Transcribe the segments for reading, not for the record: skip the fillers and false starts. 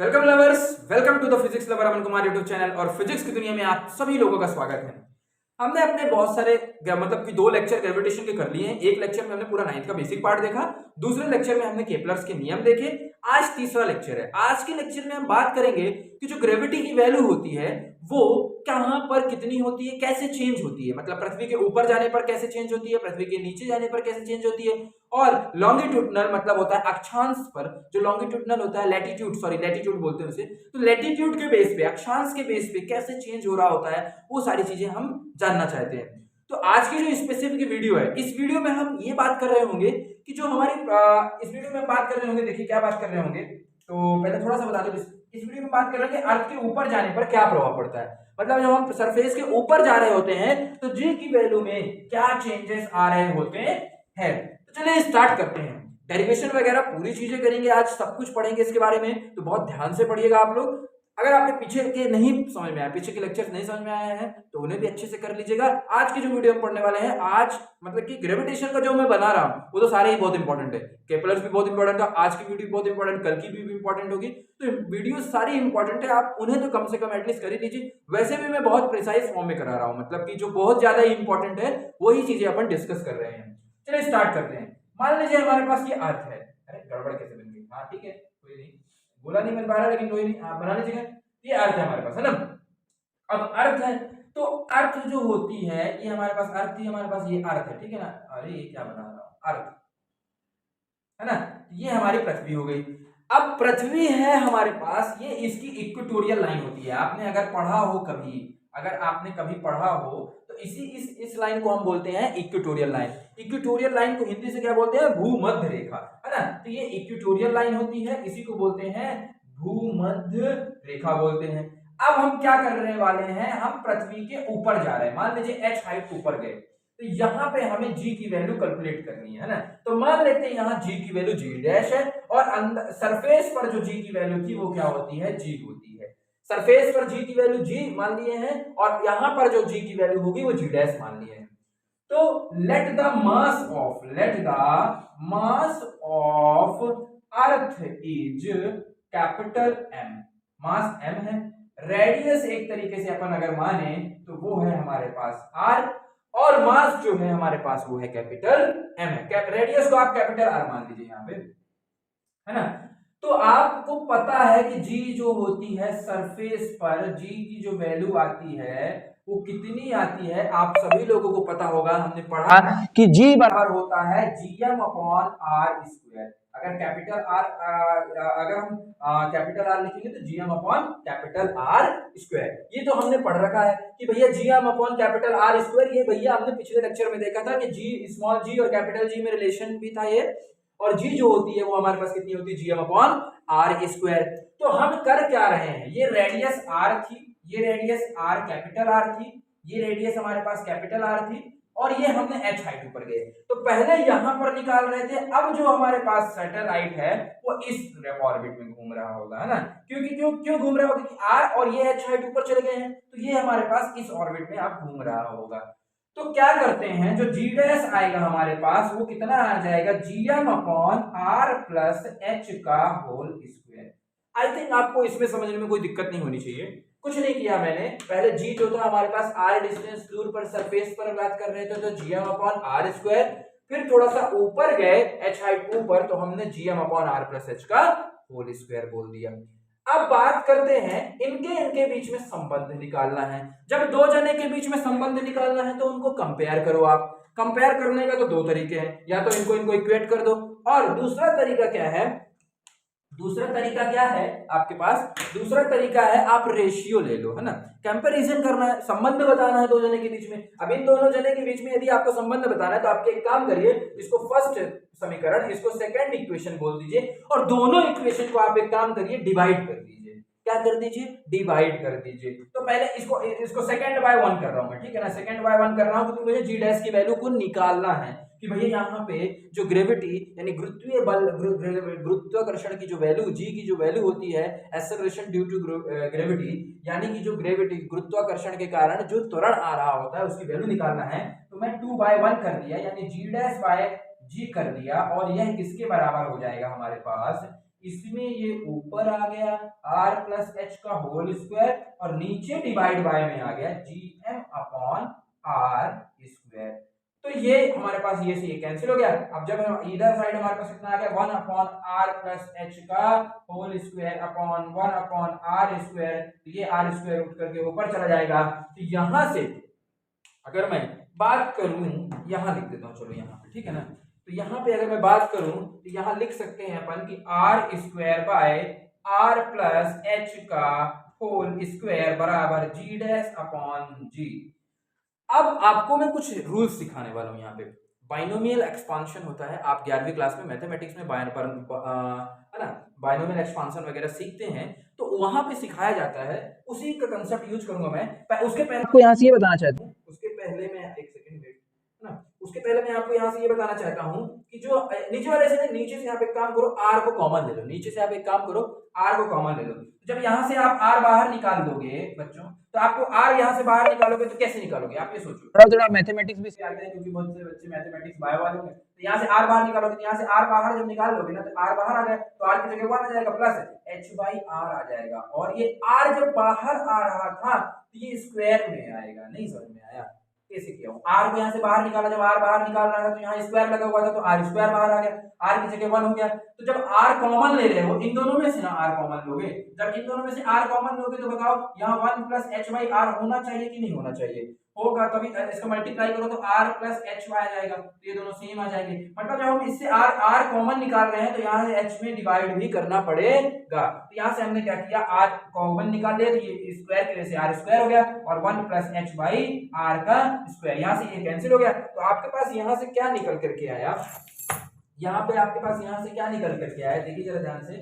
Welcome lovers, welcome to the physics lover Aman Kumar YouTube channel. और physics की दुनिया में आप सभी लोगों का स्वागत है। हमने अपने बहुत सारे मतलब कि 2 लेक्चर ग्रेविटेशन के कर लिए हैं। एक लेक्चर में हमने पूरा 9th का बेसिक पार्ट देखा, दूसरे लेक्चर में हमने केपलर्स के नियम देखे। आज तीसरा लेक्चर है। आज के लेक्चर में हम बात करेंगे कि जो ग्रेविटी की वैल्यू होती है वो कहां पर कितनी होती है, कैसे चेंज होती है, मतलब पृथ्वी के ऊपर जाने पर कैसे चेंज होती है, पृथ्वी के नीचे जाने पर कैसे चेंज होती है, और लॉन्गिट्यूडनल मतलब होता है अक्षांश पर, जो लॉन्गिट्यूडनल होता है लैटिट्यूड बोलते हैं उसे, तो लैटिट्यूड के बेस पे, अक्षांश के बेस पे कैसे चेंज हो रहा होता है, वो सारी चीजें हम जानना चाहते हैं। तो आज की जो स्पेसिफिक वीडियो है, इस वीडियो में हम ये बात कर रहे होंगे कि जो हमारी इस वीडियो में हम बात कर रहे होंगे, देखिए क्या बात कर रहे होंगे, तो पहले थोड़ा सा बता दो। इस वीडियो में बात कर रहे हैं कि अर्थ के ऊपर जाने पर क्या प्रभाव पड़ता है, मतलब जब हम सरफेस के ऊपर जा रहे होते हैं तो जी की वैल्यू में क्या चेंजेस आ रहे होते हैं। तो चलिए स्टार्ट करते हैं। डेरिवेशन वगैरह पूरी चीजें करेंगे, आज सब कुछ पढ़ेंगे इसके बारे में, तो बहुत ध्यान से पढ़िएगा आप लोग। अगर आपके पीछे के नहीं समझ में आया, पीछे के लेक्चर्स नहीं समझ में आए हैं, तो उन्हें भी अच्छे से कर लीजिएगा। आज की जो वीडियो हम पढ़ने वाले हैं, आज मतलब कि ग्रेविटेशन का जो मैं बना रहा हूं वो तो सारे ही बहुत इंपॉर्टेंट है। केपलर्स भी बहुत इंपॉर्टेंट है, आज की वीडियो भी बहुत इंपॉर्टेंट, कल की भी इंपॉर्टेंट होगी। तो वीडियो सारी इंपॉर्टेंट है, आप उन्हें तो कम से कम एटलीस्ट कर ही लीजिए। वैसे भी मैं बहुत प्रिसाइज फॉर्म में करा रहा हूँ, मतलब कि जो बहुत ज्यादा इंपॉर्टेंट है वही चीजें अपन डिस्कस कर रहे हैं। चलिए स्टार्ट करते हैं। मान लीजिए हमारे पास ये अर्थ है। अरे गड़बड़ कैसे बन गई? हाँ ठीक है, कोई नहीं, बोला नहीं बन पा रहा, लेकिन कोई नहीं, आप बना लीजिएगा। ये अर्थ है हमारे पास, है ना। अब अर्थ है तो अर्थ जो होती है, ये हमारे पास अर्थ थी, हमारे पास ये अर्थ है, ठीक है ना। अरे ये क्या बना रहा हूं, अर्थ है ना, ये हमारी पृथ्वी हो गई। अब पृथ्वी है हमारे पास, ये इसकी इक्वेटोरियल लाइन होती है। आपने अगर पढ़ा हो कभी, अगर आपने कभी पढ़ा हो तो इस लाइन को हम बोलते हैं इक्वेटोरियल लाइन। इक्वेटोरियल लाइन को हिंदी से क्या बोलते हैं? भूमध्य रेखा, है ना। तो ये इक्वेटोरियल लाइन होती है, इसी को बोलते हैं भूमध्य रेखा बोलते हैं। अब हम क्या करने वाले हैं, हम पृथ्वी के ऊपर जा रहे हैं। मान लीजिए h हाइट ऊपर गए, तो यहां पे हमें g की वैल्यू कैलकुलेट करनी है ना। तो मान लेते हैं यहां g की वैल्यू g डैश है, और अंदर सरफेस पर जो g की वैल्यू थी वो क्या होती है? g होती है। सरफेस पर g की वैल्यू g मान लिए हैं, और यहां पर जो g की वैल्यू होगी वो g डैश मान लिए हैं। तो let the mass of earth is capital M। Mass m है, रेडियस एक तरीके से अपन अगर माने तो वो है हमारे पास r, और मास जो है हमारे पास वो है कैपिटल M है। रेडियस को आप कैपिटल R मान लीजिए यहाँ पे, है ना। तो आपको पता है कि g जो होती है सरफेस पर, g की जो वैल्यू आती है वो कितनी आती है, आप सभी लोगों को पता होगा, हमने पढ़ा कि g बराबर होता है gm अपॉन r स्क्वायर। अगर कैपिटल R अगर हम कैपिटल R लिखेंगे तो gm upon capital R square. ये तो हमने पढ़ रखा है कि भैया gm upon capital R square, ये भैया हमने पिछले लेक्चर में देखा था कि g स्मॉल g और कैपिटल G में रिलेशन भी था ये, और g जो होती है वो हमारे पास कितनी होती है? gm upon r square. तो हम कर क्या रहे हैं, ये रेडियस r थी, ये रेडियस r कैपिटल R थी, ये रेडियस हमारे पास कैपिटल R थी, और ये हमने h हाइट ऊपर गए। तो पहले यहां पर निकाल रहे थे, अब जो हमारे पास सैटेलाइट है वो इस ऑर्बिट में घूम रहा होगा, है ना। क्योंकि क्यों घूम रहा होगा? क्योंकि r और ये h हाइट ऊपर चले गए हैं, तो ये हमारे पास इस ऑर्बिट में आप घूम रहा होगा। तो क्या करते हैं, जो g डैश आएगा हमारे पास वो कितना आ जाएगा? gm upon r plus h का होल स्क्वायर। आई थिंक आपको इसमें समझने में कोई दिक्कत नहीं होनी चाहिए। कुछ नहीं किया मैंने, पहले g जो था हमारे पास r डिस्टेंस दूर पर सरफेस पर बात कर रहे थे तो gm अपॉन r स्क्वायर, फिर थोड़ा सा ऊपर गए h हाइट ऊपर तो हमने gm upon r plus h का होल स्क्वायर बोल दिया। अब बात करते हैं इनके बीच में संबंध निकालना है। जब दो जने के बीच में संबंध निकालना है तो उनको कंपेयर करो। आप कंपेयर करने का तो 2 तरीके हैं, या तो इनको इक्वेट कर दो, और दूसरा तरीका क्या है? दूसरा तरीका क्या है आपके पास? दूसरा तरीका है आप रेशियो ले लो, है ना। कंपैरिजन करना है, संबंध बताना है दो जने के बीच में। अब इन दोनों जने के बीच में यदि आपको संबंध बताना है तो आप एक काम करिए, इसको फर्स्ट समीकरण, इसको सेकंड इक्वेशन बोल दीजिए, और दोनों इक्वेशन को आप एक काम करिए, डिवाइड कर दीजिए। क्या कर दीजिए? डिवाइड कर दीजिए। तो पहले इसको सेकंड बाय 1 कर रहा हूं मैं, ठीक है ना। सेकंड बाय 1 कर रहा हूं क्योंकि मुझे जी डैश की वैल्यू को निकालना है कि भैया यहाँ पे जो ग्रेविटी यानी गुरुत्वीय बल, गुरुत्वाकर्षण की जो वैल्यू, जी की जो वैल्यू होती है, एक्सेलरेशन ड्यू टू ग्रेविटी, यानी कि जो ग्रेविटी गुरुत्वाकर्षण के कारण जो त्वरण आ रहा होता है उसकी वैल्यू निकालना है। तो मैं 2 बाय 1 कर दिया, यानी जी डैश बाय जी कर दिया, और यह किसके बराबर हो जाएगा हमारे पास? इसमें ये ऊपर आ गया r प्लस एच का होल स्क्वायर और नीचे डिवाइड बाय में आ गया gm अपॉन r स्क्वायर। तो ये हमारे पास ये से ये कैंसिल हो गया। अब जब हम इधर साइड हमारे पास कितना आ गया 1 अपॉन r प्लस एच का whole square upon 1 upon r square, तो ये r स्क्वायर उठ करके ऊपर चला जाएगा। तो यहां से अगर मैं बात करूं, यहां लिख देता हूं, चलो यहां पे, ठीक है ना। तो यहाँ पे अगर मैं बात करूं तो यहाँ लिख सकते हैं अपन कि r square by r plus H का होल स्क्वायर बराबर g डैश अपॉन g। अब आपको मैं कुछ रूल्स सिखाने वाला हूं। यहाँ पे बाइनोमियल एक्सपांशन होता है, आप 11वीं क्लास में मैथमेटिक्स में है ना बाइनोमियल एक्सपांशन वगैरह सीखते हैं, तो वहां पे सिखाया जाता है, उसी का कंसेप्ट यूज करूंगा मैं। उसके पहले आपको यहाँ से ये बताना चाहता हूँ, उसके पहले मैं एक सेकंड वेट, है ना, उसके पहले मैं आपको यहाँ से ये बताना चाहता हूँ कि जो नीचे वाले से नीचे से आप एक काम करो, r को कॉमन ले लो, नीचे से आप एक काम करो r को कॉमन ले लो। जब यहाँ से आप r बाहर निकाल दोगे बच्चों, तो आपको r यहाँ से बाहर निकालोगे तो कैसे निकालोगे आप ये सोचो। थोड़ा मैथमेटिक्स भी आते हैं क्योंकि बहुत से बच्चे मैथमेटिक्स बायो वाले हैं। तो यहाँ से r बाहर निकालोगे, तो यहाँ से r बाहर जब निकाल लोगे ना, तो r बाहर आ गया, तो r की जगह 1 आ जाएगा प्लस h बाई r आ जाएगा। और ये r जब बाहर आ रहा था तो ये स्क्वायर में आएगा। नहीं समझ में आया कैसे किया हूं? r को यहाँ से बाहर निकाला, जब r बाहर निकाल रहा था तो यहाँ स्क्वायर लगा हुआ था, तो r स्क्वायर बाहर आ गया, r की जगह 1 हो गया। तो जब r कॉमन ले रहे हो, इन दोनों में से ना r कॉमन लोगे, जब इन दोनों में से r कॉमन लोगे तो बताओ यहाँ 1 प्लस h बाई r होना चाहिए कि नहीं होना चाहिए? होगा। तभी इसका मल्टीप्लाई करो तो r प्लस h आ जाएगा, तो ये दोनों सेम आ जाएंगे। मतलब जब हम इससे r कॉमन निकाल रहे हैं तो यहाँ से h में डिवाइड भी करना पड़ेगा। तो यहाँ से हमने क्या किया, r कॉमन निकाल लिया, तो ये स्क्वायर की वजह से r स्क्वायर हो गया और 1 प्लस h बाई r का स्क्वायर, यहाँ से ये कैंसिल हो गया। तो आपके पास यहाँ से क्या निकल करके आया, यहाँ पे आपके पास यहाँ से क्या निकल करके आया, देखिए जरा ध्यान से।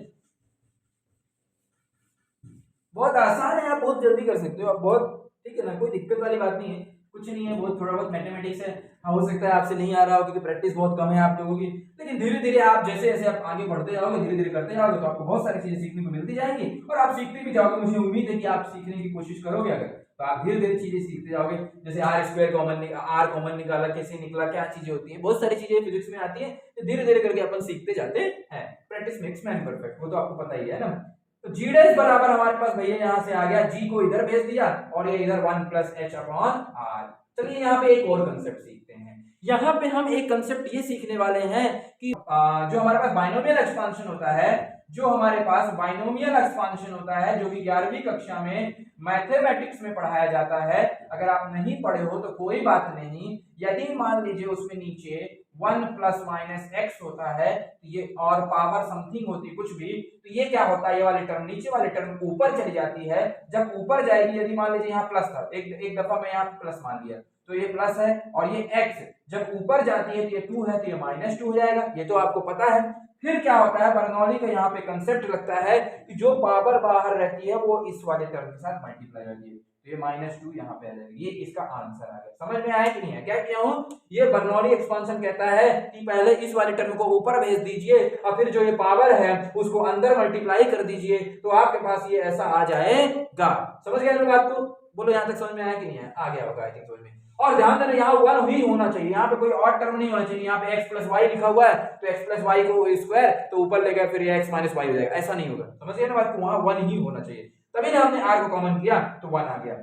बहुत आसान है, आप बहुत जल्दी कर सकते हो, आप बहुत, ठीक है ना, कोई दिक्कत वाली बात नहीं है, कुछ नहीं है, बहुत थोड़ा बहुत मैथमेटिक्स है। हो सकता है आपसे नहीं आ रहा हो क्योंकि प्रैक्टिस बहुत कम है आप लोगों की, लेकिन धीरे धीरे आप जैसे जैसे आप आगे बढ़ते जाओगे, धीरे धीरे करते जाओगे, तो आपको बहुत सारी चीजें सीखने को मिलती जाएंगी और आप सीखते भी जाओगे। मुझे उम्मीद है कि आप सीखने की कोशिश करोगे अगर, तो आप धीरे धीरे चीजें सीखते जाओगे। जैसे R square common, R common निकाला, कैसे निकला, क्या चीजें होती है, बहुत सारी चीजें फिजिक्स में आती है, तो धीरे धीरे करके अपन सीखते जाते हैं। प्रैक्टिस मेक्स मैन परफेक्ट, वो तो आपको पता ही है ना। तो g डैश बराबर हमारे पास भैया यहाँ से आ गया, g को इधर भेज दिया और ये इधर 1 प्लस h अपॉन r। चलिए यहाँ पे एक और कंसेप्ट सीखते हैं। यहाँ पे हम एक कंसेप्ट ये सीखने वाले हैं कि जो हमारे पास बाइनोमियल एक्सपांशन होता है, जो हमारे पास बाइनोमियल एक्सपांशन होता है, जो कि 11वीं कक्षा में मैथमेटिक्स में पढ़ाया जाता है। अगर आप नहीं पढ़े हो तो कोई बात नहीं, यदि मान लीजिए उसमें नीचे 1 प्लस माइनस एक्स होता है, ये और पावर समथिंग होती कुछ भी, तो ये क्या होता है, ये वाली टर्म नीचे वाली टर्म ऊपर चली जाती है। जब ऊपर जाएगी, यदि मान लीजिए यहाँ प्लस था, एक दफा मैं यहाँ प्लस मान लिया, तो ये प्लस है, और ये x जब ऊपर जाती है तो ये 2 है, तो ये माइनस 2 हो जाएगा, ये तो आपको पता है। फिर क्या होता है, बर्नौली का यहाँ पे कंसेप्ट लगता है कि जो पावर बाहर रहती है वो इस वाले टर्म के साथ मल्टीप्लाई होती है, तो ये -2 यहाँ पे आ जाएगा। ये इसका आंसर आ गया। समझ में आया कि नहीं है? क्या किया हूँ, ये बर्नौली एक्सपांशन कहता है कि पहले इस वाले टर्म को ऊपर भेज दीजिए और फिर जो ये पावर है उसको अंदर मल्टीप्लाई कर दीजिए, तो आपके पास ये ऐसा आ जाएगा। समझ गए बात को? बोलो यहाँ तक समझ में आया कि नहीं है? आ गया होगा आई थिंक समझ में। और ध्यान देना, यहाँ 1 ही होना चाहिए, यहाँ पे कोई और टर्म नहीं होना चाहिए। यहाँ पे x प्लस वाई लिखा हुआ है, तो x प्लस वाई को स्क्वायर तो ऊपर ले गया, फिर ये x माइनस वाई हो जाएगा, ऐसा नहीं होगा। समझिए ना बात को? वहां 1 ही होना चाहिए, तभी ना हमने r को कॉमन किया तो 1 आ गया।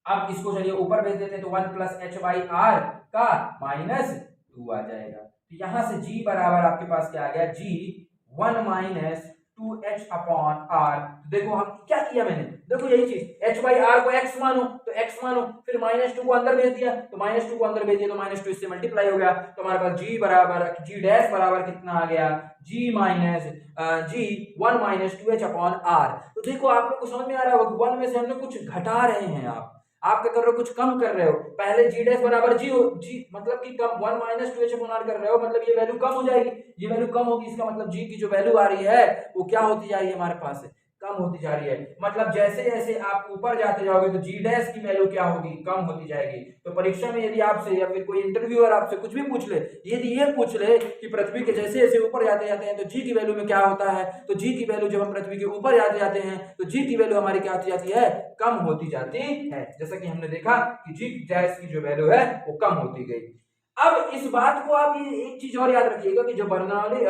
अब इसको चलिए ऊपर भेज देते हैं, तो 1 प्लस एच बाई आर का -2 आ जाएगा। तो यहाँ से g बराबर आपके पास क्या आ गया, g 1 minus 2h upon r। देखो हम क्या किया मैंने, देखो यही चीज, h बाई r को x मानो तो x मानो, फिर -2 को अंदर भेज दिया, तो -2 को अंदर भेज दिया तो -2 इससे मल्टीप्लाई हो गया, तो हमारे पास g बराबर g डैश बराबर कितना आ गया, g 1 minus 2h upon r। तो देखो आप लोग को समझ में आ रहा होगा, 1 में से हमने कुछ घटा रहे हैं, आप क्या कर रहे हो, कुछ कम कर रहे हो। पहले g डैश बराबर g मतलब कि कम 1 माइनस 2h अपॉन r कर रहे हो, मतलब ये वैल्यू कम हो जाएगी, ये वैल्यू कम होगी, इसका मतलब g की जो वैल्यू आ रही है वो क्या होती जा रही है, हमारे पास कम होती जा रही है। मतलब जैसे जैसे आप ऊपर जाते जाओगे तो g डैश की वैल्यू क्या होगी, कम होती जाएगी। तो परीक्षा में यदि आपसे या फिर कोई इंटरव्यूअर आपसे कुछ भी पूछ ले, यदि ये पूछ ले कि पृथ्वी के जैसे जैसे ऊपर जाते जाते हैं तो g की वैल्यू में क्या होता है, तो g की वैल्यू जब हम पृथ्वी के ऊपर जाते जाते हैं तो g की वैल्यू हमारी क्या होती जाती है, कम होती जाती है। जैसा कि हमने देखा कि g डैश की जो वैल्यू है वो कम होती गई। अब इस बात को आप ये एक चीज और याद रखिएगा कि जो बर्नौली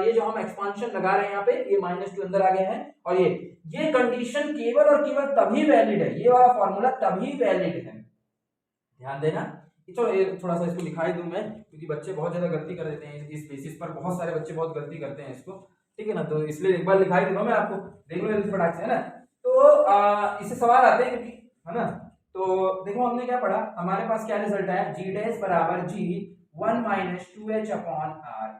ये जो हम एक्सपांशन लगा रहे हैं यहाँ पे, ये -2 अंदर आ गए हैं, और ये कंडीशन केवल और केवल तभी वैलिड है, ये वाला फॉर्मूला तभी वैलिड है, ध्यान देना। चलो ये थोड़ा सा इसको दिखाई दूं मैं, क्योंकि बच्चे बहुत ज्यादा गलती कर देते हैं इस बेसिस पर, बहुत सारे बच्चे बहुत गलती करते हैं इसको, ठीक है ना, तो इसलिए एक बार दिखाई दूंगा मैं आपको, देख लो जल्दी फटाक से, है ना। तो इससे सवाल आते हैं क्योंकि, है ना, तो देखो हमने क्या पढ़ा, हमारे पास क्या रिजल्ट है, जी डैश बराबर जी 1 - 2h अपॉन r।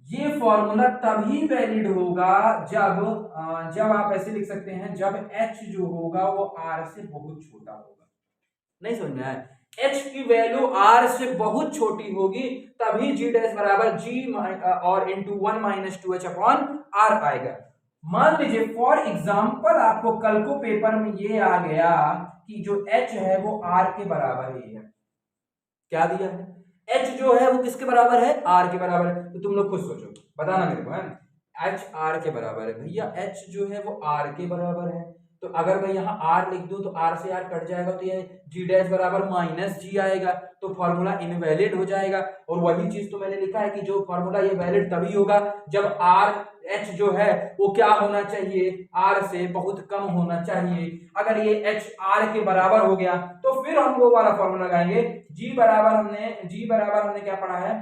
ये फॉर्मूला तभी वैलिड होगा जब आप ऐसे लिख सकते हैं, जब h जो होगा वो r से बहुत छोटा होगा। नहीं समझ में आया, h की वैल्यू r से बहुत छोटी होगी तभी g डैश बराबर g और इंटू 1 - 2h अपॉन r आएगा। मान लीजिए फॉर एग्जाम्पल आपको कल को पेपर में ये आ गया कि जो h है वो r के बराबर ही है, क्या दिया है, h जो है वो किसके बराबर है, r के बराबर है, तो तुम लोग खुद सोचो, बताना मेरे को, है h r के बराबर है, भैया h जो है वो r के बराबर है, तो अगर मैं यहाँ r लिख दूं तो r से r कट जाएगा, तो ये g डैश बराबर -g आएगा, तो फॉर्मूला इनवैलिड हो जाएगा। और वही चीज तो मैंने लिखा है कि जो फॉर्मूला ये वैलिड तभी होगा जब r h जो है वो क्या होना चाहिए, r से बहुत कम होना चाहिए। अगर ये h r के बराबर हो गया तो फिर हम वो वाला फॉर्मूला लगाएंगे, g बराबर हमने क्या पढ़ा है,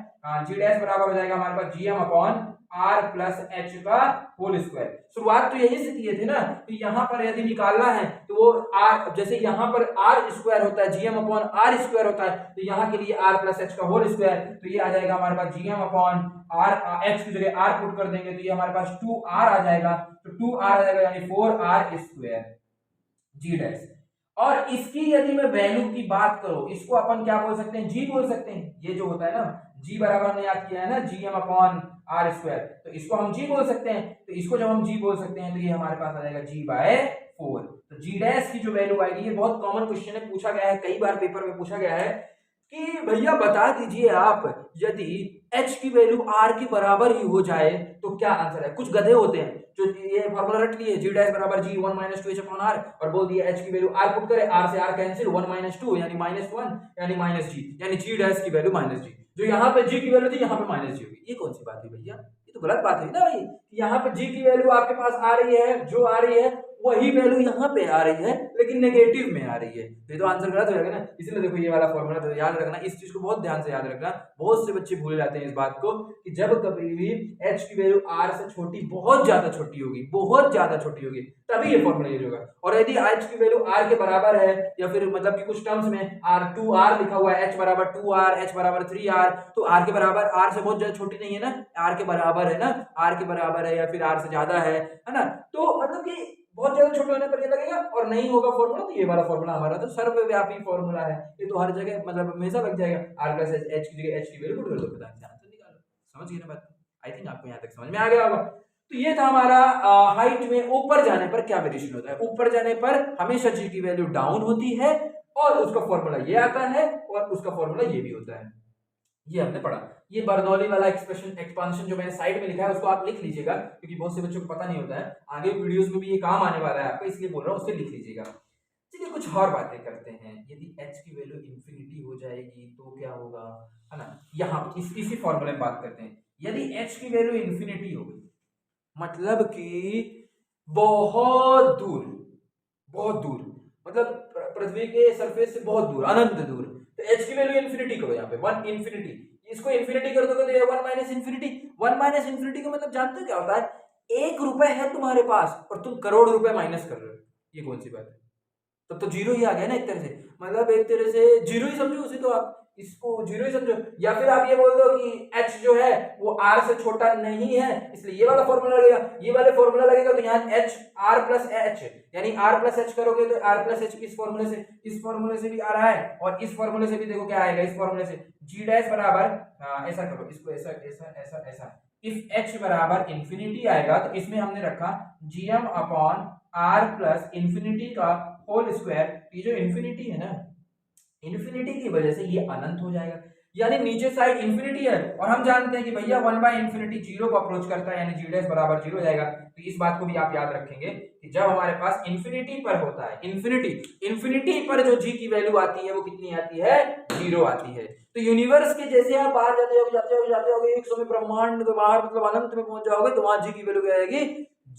g डैश बराबर हो जाएगा हमारे पास gm upon r plus h का होल स्क्वायर। शुरुआत तो यही से किए थे ना, तो यहाँ पर यदि निकालना है तो वो r, जैसे यहाँ पर r स्क्वायर होता है, gm अपॉन r स्क्वायर होता है, तो यहाँ के लिए r प्लस h का होल स्क्वायर, तो ये आ जाएगा हमारे पास gm अपॉन r, h की जगह r पुट कर देंगे तो ये हमारे पास 2r आ जाएगा, तो 2r आ जाएगा यानी 4r स्क्वायर g डैश। और इसकी यदि मैं वैल्यू की बात करूं, इसको अपन क्या बोल सकते हैं, g बोल सकते हैं, ये जो होता है ना g बराबर हमने याद किया है ना gm अपॉन r स्क्वायर, तो इसको हम g बोल सकते हैं, तो इसको जब हम g बोल सकते हैं तो ये हमारे पास आ जाएगा g/4। तो g डैश की जो वैल्यू आएगी, ये बहुत कॉमन क्वेश्चन है, पूछा गया है कई बार पेपर में, पूछा गया है कि भैया बता दीजिए आप, यदि h की वैल्यू r के बराबर ही हो जाए तो क्या आंसर है। कुछ गधे होते हैं जो ये फॉर्मूला रट लिए, g डैश बराबर g 1 - 2h अपॉन r, और बोल दिया h की वैल्यू r पुट करे, r से r कैंसिल, 1 - 2 यानी -1 यानी -g, यानी g डैश की वैल्यू -g, जो यहाँ पे g की वैल्यू थी यहाँ पे -g होगी। ये कौन सी बात है भैया, ये तो गलत बात है ना भाई, यहाँ पे g की वैल्यू आपके पास आ रही है, जो आ रही है वही वैल्यू यहाँ पे आ रही है लेकिन नेगेटिव में आ रही है, ये तो आंसर गलत हो जाएगा ना। इसलिए देखो ये वाला फॉर्मूला तो याद रखना, इस चीज को बहुत ध्यान से याद रखना, बहुत से बच्चे भूल जाते हैं इस बात को कि जब कभी भी h की वैल्यू r से छोटी, बहुत ज्यादा छोटी होगी, बहुत ज्यादा छोटी होगी, तभी ये फॉर्मूला यूज होगा। और यदि h की वैल्यू r के बराबर है, या फिर मतलब कि कुछ टर्म्स में r लिखा हुआ है, h बराबर 2r, h बराबर 3r, तो r के बराबर, r से बहुत ज्यादा छोटी नहीं है ना, r के बराबर है ना, r के बराबर है या फिर r से ज्यादा है ना, तो मतलब कि बहुत ज्यादा छोटे होने पर ये लगेगा, और नहीं होगा फॉर्मूला तो ये वाला फॉर्मूला हमारा तो सर्वव्यापी फॉर्मूला है, ये तो हर जगह मतलब हमेशा लग जाएगा, r प्लस h की जगह h की वैल्यू पुट कर दो, पता है आंसर निकालो। समझ गए ना बात, आई थिंक आपको यहाँ तक समझ में आ गया होगा। तो ये था हमारा हाइट में ऊपर जाने पर क्या वेरिएशन होता है, ऊपर जाने पर हमेशा g की वैल्यू डाउन होती है, और उसका फॉर्मूला ये आता है, और उसका फॉर्मूला ये भी होता है, ये हमने पढ़ा। ये बर्नौली वाला एक्सपांशन जो मैंने साइड में लिखा है उसको आप लिख लीजिएगा, क्योंकि बहुत से बच्चों को पता नहीं होता है, आगे वीडियोस में भी ये काम आने वाला है आपका, इसलिए बोल रहा हूँ, उससे लिख लीजिएगा। चलिए कुछ और बातें करते हैं, यदि h की वैल्यू इंफिनिटी हो जाएगी तो क्या होगा, है ना। यहाँ इसी फॉर्मूले में बात करते हैं, यदि h की वैल्यू इंफिनिटी हो गई, मतलब कि बहुत दूर, बहुत दूर, मतलब पृथ्वी के सरफेस से बहुत दूर, अनंत दूर, तो h की वैल्यू इंफिनिटी करो, यहाँ पे 1 इंफिनिटी, इसको इंफिनिटी कर दोगे तो ये 1 माइनस इंफिनिटी, 1 माइनस इंफिनिटी का मतलब जानते हो क्या होता है, 1 रुपए है तुम्हारे पास और तुम करोड़ रुपए माइनस कर रहे हो, ये कौन सी बात है, तब तो जीरो ही आ गया ना एक तरह से, मतलब एक तरह से जीरो ही समझो उसे, तो आप इसको जीरो ही समझो, या फिर आप ये बोल दो कि h जो है वो r से छोटा नहीं है, इसलिए ये वाला फॉर्मूला लगेगा, ये वाला फॉर्मूला लगेगा, तो यहाँ h r प्लस h, यानी r प्लस h करोगे तो r प्लस h इस फॉर्मूले से भी आ रहा है, और इस फॉर्मूले से भी देखो क्या आएगा, इस फॉर्मूले से g डैश बराबर, ऐसा करो इसको, ऐसा ऐसा ऐसा ऐसा, इफ h बराबर इंफिनिटी आएगा तो इसमें हमने रखा gm upon r plus infinity का होल स्क्वायर, ये जो इंफिनिटी है ना, इंफिनिटी की वजह से ये अनंत हो जाएगा, यानी नीचे साइड इंफिनिटी है और हम जानते हैं कि भैया 1/इंफिनिटी 0 को अप्रोच करता है यानी g डैश बराबर 0 हो जाएगा। तो इस बात को भी आप याद रखेंगे कि जब हमारे पास इंफिनिटी पर होता है, इंफिनिटी पर जो g की वैल्यू आती है वो कितनी आती है, 0 आती है। तो यूनिवर्स के जैसे आप बाहर जाते हो 100 ब्रह्मांड के बाहर मतलब अनंत में पहुंच जाओगे तो वहां g की वैल्यू क्या आएगी,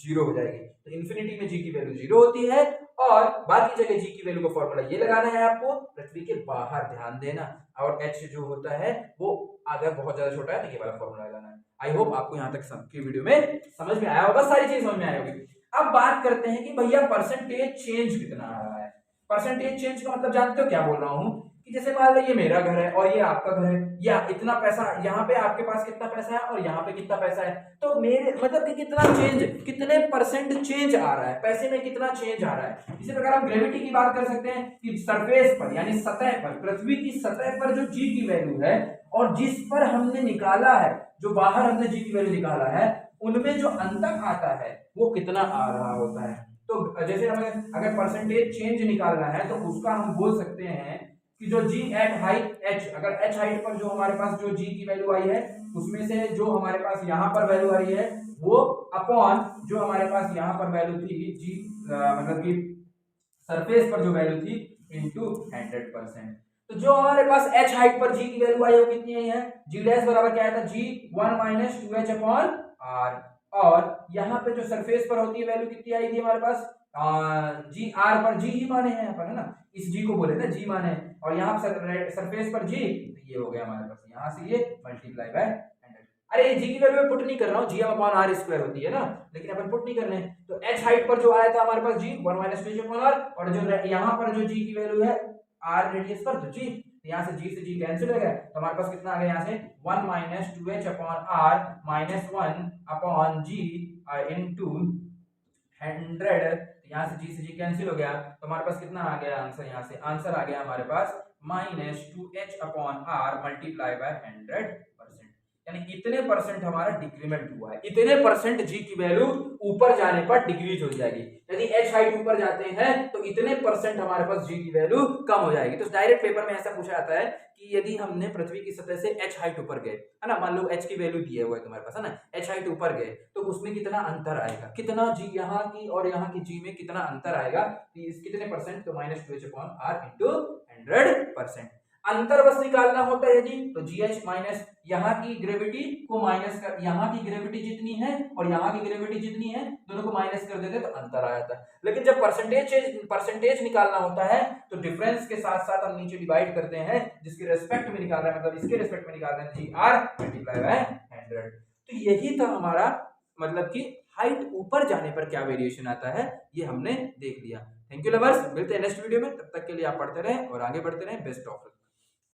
0 हो जाएगी। तो इंफिनिटी में g की वैल्यू 0 होती है और बाकी जगह g की वैल्यू का फॉर्मूला ये लगाना है आपको, पृथ्वी के बाहर ध्यान देना, और h जो होता है वो अगर बहुत ज्यादा छोटा है तो ये वाला फॉर्मूला लगाना है। आई होप आपको यहाँ तक सबकी वीडियो में समझ में आया होगा, सारी चीज समझ में आई होगी। अब बात करते हैं कि भैया परसेंटेज चेंज कितना आ रहा है। परसेंटेज चेंज का मतलब जानते हो क्या बोल रहा हूँ कि जैसे मान लो ये मेरा घर है और ये आपका घर है, या इतना पैसा यहाँ पे आपके पास कितना पैसा है और यहाँ पे कितना पैसा है, तो मेरे मतलब कि कितना चेंज, कितने परसेंट चेंज आ रहा है, पैसे में कितना चेंज आ रहा है। इसी प्रकार हम ग्रेविटी की बात कर सकते हैं कि सरफेस पर यानी सतह पर, पृथ्वी की सतह पर जो जी की वैल्यू है और जिस पर हमने निकाला है, जो बाहर हमने जी की वैल्यू निकाला है, उनमें जो अंतर आता है वो कितना आ रहा होता है। तो जैसे हमें अगर परसेंटेज चेंज निकालना है तो उसका हम बोल सकते हैं कि जो g एट हाइट h, अगर h हाइट पर जो हमारे पास जो g की वैल्यू आई है उसमें से जो हमारे पास यहाँ पर वैल्यू आ रही है वो अपॉन जो हमारे पास यहाँ पर वैल्यू थी g मतलब कि सरफेस पर जो वैल्यू थी इनटू 100%। तो जो हमारे पास h हाइट पर g की वैल्यू आई है वो कितनी आई है, g डैश बराबर क्या आया था, g 1 - 2h अपॉन r, और यहाँ पे जो सरफेस पर होती है वैल्यू कितनी आई थी हमारे पास, जी आर पर जी ही माने हैं अपन, है ना, इस जी को बोले ना जी माने, और यहाँ सरफेस पर जी, तो ये हो गया हमारे पास यहाँ से ये मल्टीप्लाई बाय 100। अरे जी की वैल्यू में पुट नहीं कर रहा हूँ, G M upon R square होती है ना, लेकिन अपन पुट नहीं कर रहे हैं। तो एच हाइट पर जो आया था हमारे पास जी 1 - 2h अपॉन आर, और जो यहाँ पर जो जी की वैल्यू है आर रेडियस पर, तो जी यहाँ से जी कैंसिल हो गया, तो हमारे पास कितना आ गया यहाँ से 1 - 2h upon R -1 upon G into 100, यहाँ से जी कैंसिल हो गया, तो हमारे पास कितना आ गया आंसर, यहाँ से आंसर आ गया हमारे पास -2h upon R multiply by 100%, यानी इतने परसेंट हमारा डिक्रीमेंट हुआ है, इतने परसेंट जी की वैल्यू ऊपर जाने पर डिक्रीज हो जाएगी। यदि एच हाइट ऊपर जाते हैं तो इतने परसेंट हमारे पास जी की वैल्यू कम हो जाएगी। तो डायरेक्ट पेपर में ऐसा पूछा जाता है कि यदि हमने पृथ्वी की सतह से एच हाइट ऊपर गए, है ना, मान लो एच की वैल्यू दिए हुआ है तुम्हारे पास, है ना, एच हाइट ऊपर गए तो उसमें कितना अंतर आएगा, कितना जी यहाँ की और यहाँ की जी में कितना अंतर आएगा, कितने परसेंट, तो -2h अपॉन r इंटू 100%। अंतर बस निकालना होता है जी, तो GH माइनस यहाँ की ग्रेविटी को माइनस कर, यहाँ की ग्रेविटी जितनी है और यहाँ की ग्रेविटी जितनी है दोनों को माइनस कर देते तो अंतर आ जाता है। लेकिन जब परसेंटेज निकालना होता है तो डिफरेंस के साथ साथ हम नीचे डिवाइड करते हैं, जिसके रेस्पेक्ट में निकाल रहे हैं, मतलब इसके रेस्पेक्ट में निकाल रहे हैं, GR मल्टीप्लाई बाय 100। तो यही था हमारा मतलब कि हाइट ऊपर जाने पर क्या वेरिएशन आता है, ये हमने देख लिया। थैंक यू लवर्स, मिलते हैं नेक्स्ट वीडियो में, तब तक के लिए आप पढ़ते रहें और आगे बढ़ते रहें। Best of luck.